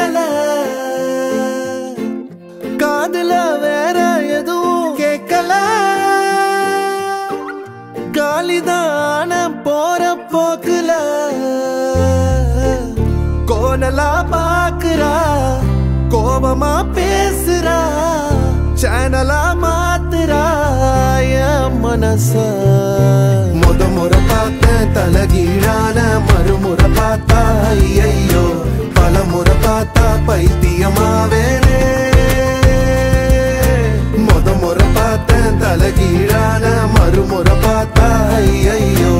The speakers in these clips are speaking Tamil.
கேட்கல காதுல வேற எதுவும் கேட்கல காலிதான போற போக்குல கோணலா பாக்குறா கோபமா பேசுறா சேனலா மாத்துறா என் மனச முறை பார்த்தேன் தலகீழான மறுமுறை பார்த்தா ஐயோ பல முறை பார்த்தா பைத்தியமாவேனே முறை பார்த்தேன் தலகீழான மறுமுறை பார்த்தா ஐயோ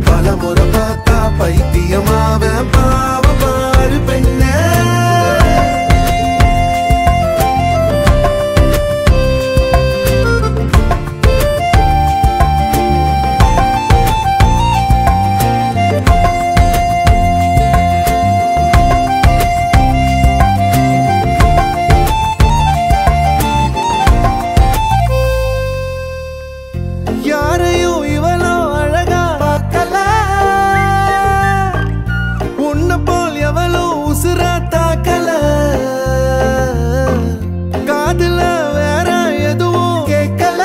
பல முறை பார்த்தா பைத்தியமாவேன் பாவ பாரு பெண்ணே யாரையும் இவளோ அழகா பார்க்கல உன்னை போல் எவளோ உசுரா தாக்கல காதுல வேற எதுவும் கேட்கல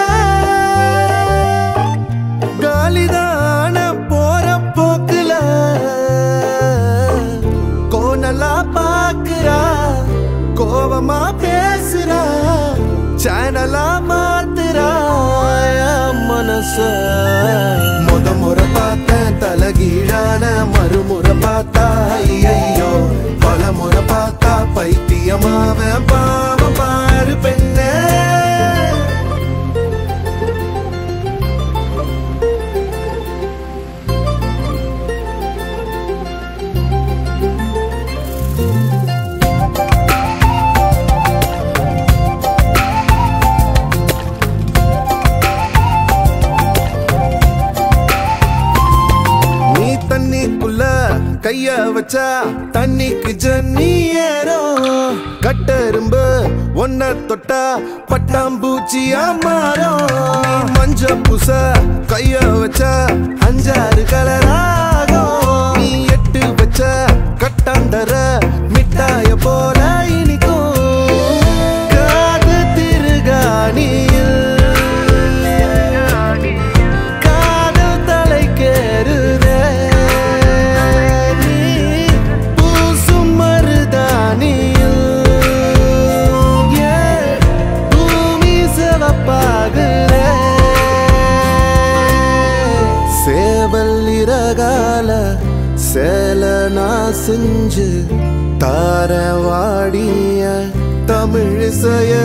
காலிதான போற போக்குல கோணலா பாக்குறா கோபமா பேசுறா சேனலா மாத்துறா மனச முறை பார்த்தேன் தலகீழான மறுமுறை பார்த்தா ஐயோ பல முறை பார்த்தா பைத்தியமாவேன் பாவ பாரு பெண்ணே தண்ணிக்குள்ள கைய வச்சா தண்ணிக்கு ஜன்னி ஏறும் கட்டெரும்பு ஒன்ன தொட்டா பட்டாம்பூச்சியா மாறும் மஞ்ச பூச கைய வச்சா 5-6 கலராகும் நீ எட்டு வச்ச கட்டாந்தர மிட்டாய போல இனிக்கும் காது திருகாணியில் காதல் தலைக்கேறுதே சேவல்லிரகால சேலனா செஞ்சு தாரவாடிய தமிழிசையே